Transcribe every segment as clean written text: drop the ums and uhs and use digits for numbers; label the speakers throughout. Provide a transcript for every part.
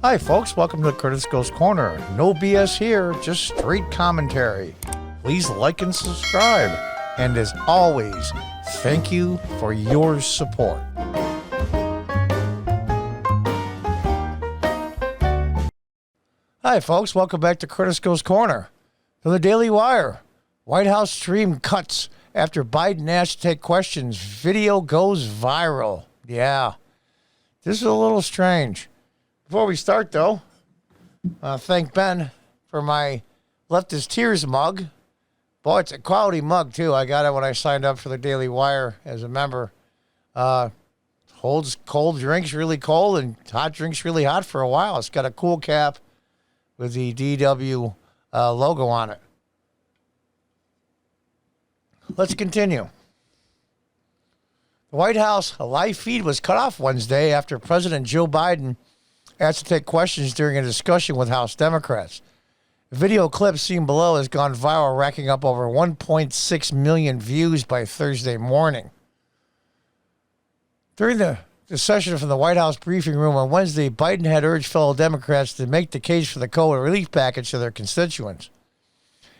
Speaker 1: Hi folks, welcome to Curtis Goes Corner. No BS here, just straight commentary. Please like and subscribe. And as always, thank you for your support. Hi folks, welcome back to Curtis Goes Corner. To the Daily Wire. White House stream cuts after Biden asked to take questions. Video goes viral. Yeah, this is a little strange. Before we start, though, thank Ben for my Leftist Tears mug. Boy, it's a quality mug, too. I got it when I signed up for the Daily Wire as a member. Holds cold drinks really cold and hot drinks really hot for a while. It's got a cool cap with the DW logo on it. Let's continue. The White House live feed was cut off Wednesday after President Joe Biden asked to take questions during a discussion with House Democrats. The video clip seen below has gone viral, racking up over 1.6 million views by Thursday morning. During the session from the White House briefing room on Wednesday, Biden had urged fellow Democrats to make the case for the COVID relief package to their constituents.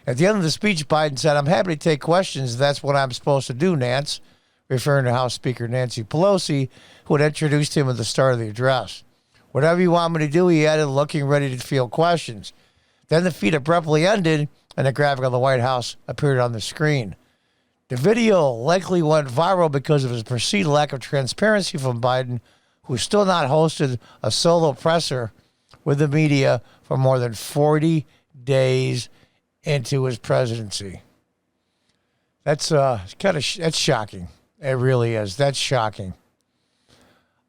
Speaker 1: At the end of the speech, Biden said, "I'm happy to take questions. That's what I'm supposed to do, Nance," referring to House Speaker Nancy Pelosi, who had introduced him at the start of the address. "Whatever you want me to do," he added, looking ready to field questions. Then the feed abruptly ended, and a graphic of the White House appeared on the screen. The video likely went viral because of his perceived lack of transparency from Biden, who still not hosted a solo presser with the media for more than 40 days into his presidency. That's that's shocking. It really is. That's shocking.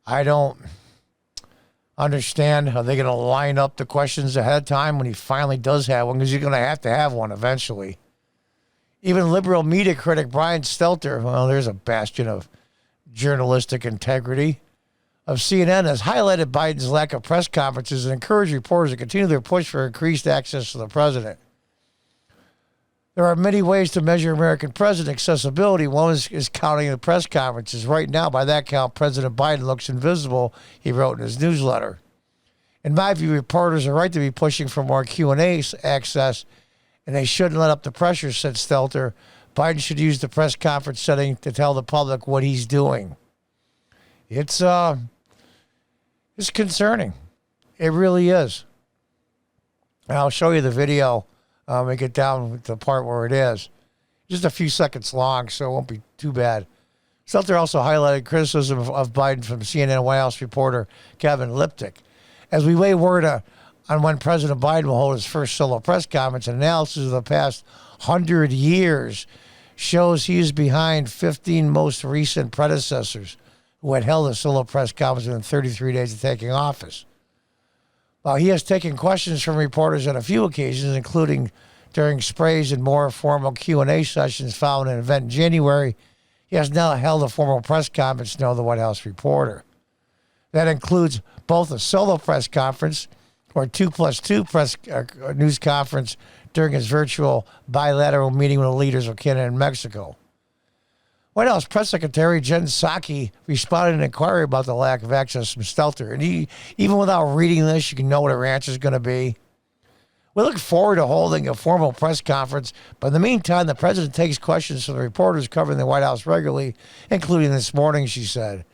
Speaker 1: I don't understand how they're going to line up the questions ahead of time when he finally does have one, because you're going to have one eventually. Even liberal media critic Brian Stelter, well, there's a bastion of journalistic integrity, of CNN, has highlighted Biden's lack of press conferences and encouraged reporters to continue their push for increased access to the president. There are many ways to measure American president accessibility. One is counting the press conferences. Right now, by that count, President Biden looks invisible, he wrote in his newsletter. In my view, reporters are right to be pushing for more Q&A access, and they shouldn't let up the pressure, said Stelter. Biden should use the press conference setting to tell the public what he's doing. It's concerning. It really is. And I'll show you the video. And get down with the part where it is. Just a few seconds long, so it won't be too bad. Stelter also highlighted criticism of Biden from CNN White House reporter Kevin Lipnick. As we weigh word on when President Biden will hold his first solo press conference, an analysis of the past 100 years shows he is behind 15 most recent predecessors who had held a solo press conference within 33 days of taking office. While he has taken questions from reporters on a few occasions, including during sprays and more formal Q&A sessions following an event in January, he has now held a formal press conference, to the White House reporter. That includes both a solo press conference or 2+2 press news conference during his virtual bilateral meeting with the leaders of Canada and Mexico. White House Press Secretary Jen Psaki responded to an inquiry about the lack of access from Stelter. And even without reading this, you can know what her answer is going to be. We look forward to holding a formal press conference, but in the meantime, the president takes questions from the reporters covering the White House regularly, including this morning, she said.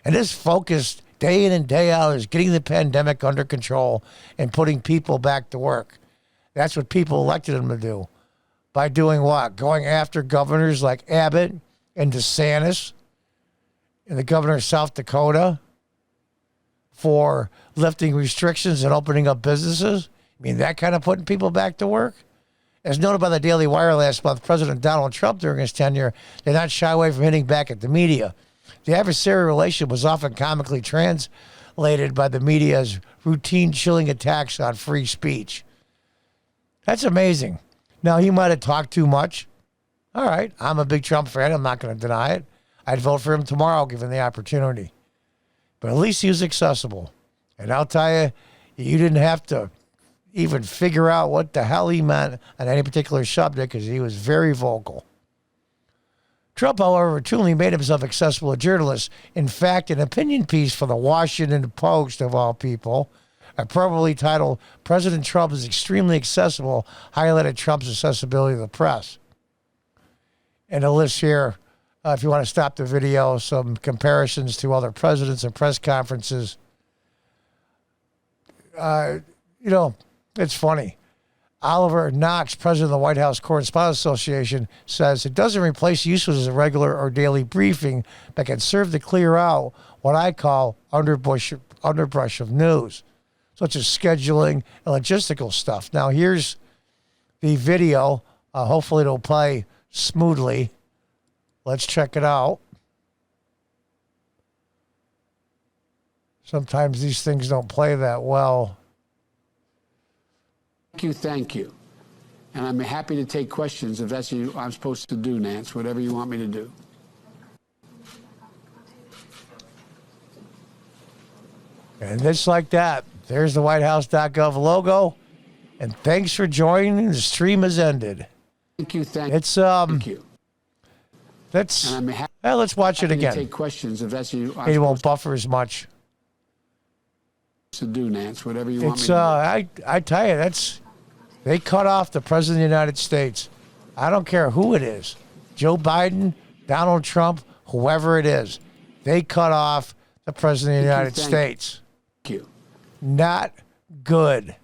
Speaker 1: And this focus, day in and day out, is getting the pandemic under control and putting people back to work. That's what people elected him to do. By doing what? Going after governors like Abbott and DeSantis and the governor of South Dakota for lifting restrictions and opening up businesses. I mean, that kind of putting people back to work. As noted by the Daily Wire last month, President Donald Trump during his tenure did not shy away from hitting back at the media. The adversarial relationship was often comically translated by the media as routine chilling attacks on free speech. That's amazing. Now, he might have talked too much. All right, I'm a big Trump fan. I'm not going to deny it. I'd vote for him tomorrow, given the opportunity. But at least he was accessible. And I'll tell you, you didn't have to even figure out what the hell he meant on any particular subject because he was very vocal. Trump, however, routinely made himself accessible to journalists. In fact, an opinion piece for the Washington Post, of all people, appropriately titled President Trump is Extremely Accessible, highlighted Trump's accessibility to the press. And a list here, if you want to stop the video, some comparisons to other presidents and press conferences. It's funny. Oliver Knox, president of the White House Correspondents Association, says it doesn't replace use as a regular or daily briefing, but can serve to clear out what I call underbrush of news, such as scheduling and logistical stuff. Now, here's the video. Hopefully it'll play smoothly. Let's check it out. Sometimes these things don't play that well.
Speaker 2: Thank you. And I'm happy to take questions if that's what I'm supposed to do, Nance, whatever you want me to do.
Speaker 1: And just like that, there's the whitehouse.gov logo. And thanks for joining. The stream has ended.
Speaker 2: Thank you.
Speaker 1: Thank you. Let's watch it again.
Speaker 2: Take questions if that's what
Speaker 1: it won't buffer as much.
Speaker 2: To do, Nance, whatever you want me to do.
Speaker 1: I tell you, they cut off the president of the United States. I don't care who it is, Joe Biden, Donald Trump, whoever it is. They cut off the president of the United States.
Speaker 2: Thank you.
Speaker 1: Not good.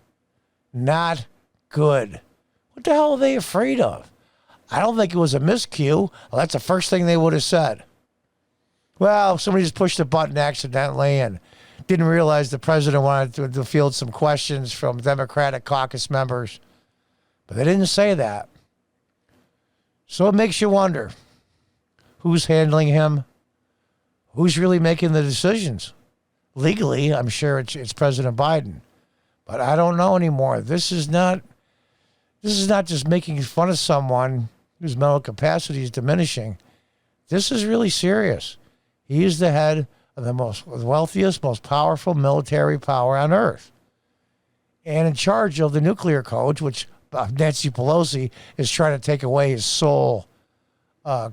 Speaker 1: Not good. What the hell are they afraid of? I don't think it was a miscue. Well, that's the first thing they would have said. Well, somebody just pushed the button accidentally and didn't realize the president wanted to field some questions from Democratic caucus members. But they didn't say that. So it makes you wonder, who's handling him? Who's really making the decisions? Legally, I'm sure it's President Biden. But I don't know anymore. This is not just making fun of someone whose mental capacity is diminishing. This is really serious. He is the head of the wealthiest, most powerful military power on earth, and in charge of the nuclear code, which Nancy Pelosi is trying to take away his sole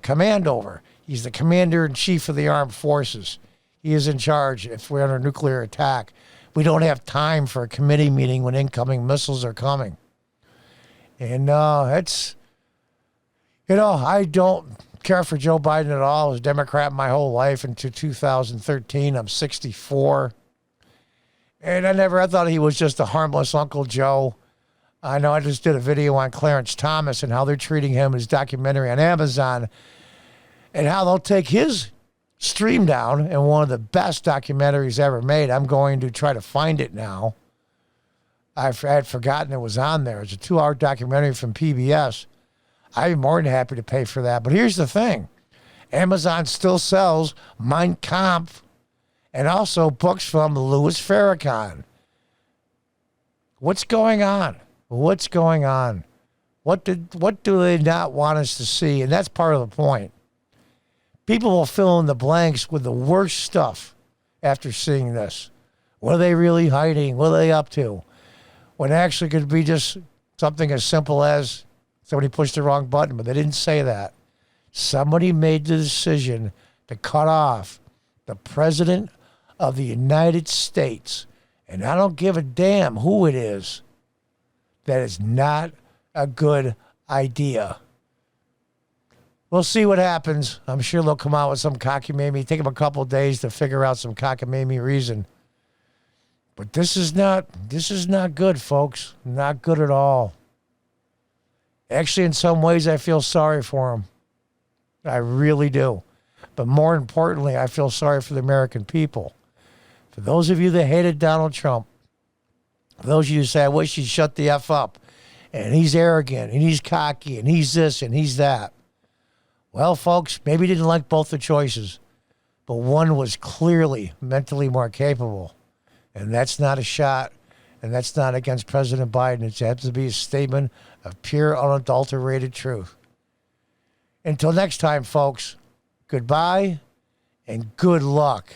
Speaker 1: command over. He's the commander-in-chief of the armed forces. He is in charge if we're under nuclear attack. We don't have time for a committee meeting when incoming missiles are coming. And I don't care for Joe Biden at all. I was a Democrat my whole life until 2013. I'm 64. And I thought he was just a harmless Uncle Joe. I know I just did a video on Clarence Thomas and how they're treating him, his documentary on Amazon, and how they'll take his stream down, and one of the best documentaries ever made. I'm going to try to find it now. I had forgotten it was on there. It's a 2-hour documentary from PBS. I'd be more than happy to pay for that. But here's the thing. Amazon still sells Mein Kampf and also books from Louis Farrakhan. What's going on? What's going on? What do they not want us to see? And that's part of the point. People will fill in the blanks with the worst stuff after seeing this. What are they really hiding? What are they up to? When actually could be just something as simple as somebody pushed the wrong button, but they didn't say that. Somebody made the decision to cut off the president of the United States. And I don't give a damn who it is. That is not a good idea. We'll see what happens. I'm sure they'll come out with some cockamamie. Take them a couple of days to figure out some cockamamie reason. But this is not good, folks. Not good at all. Actually, in some ways, I feel sorry for them. I really do. But more importantly, I feel sorry for the American people. For those of you that hated Donald Trump, for those of you who say, I wish he'd shut the F up, and he's arrogant, and he's cocky, and he's this, and he's that. Well, folks, maybe he didn't like both the choices, but one was clearly mentally more capable. And that's not a shot, and that's not against President Biden. It has to be a statement of pure, unadulterated truth. Until next time, folks, goodbye and good luck.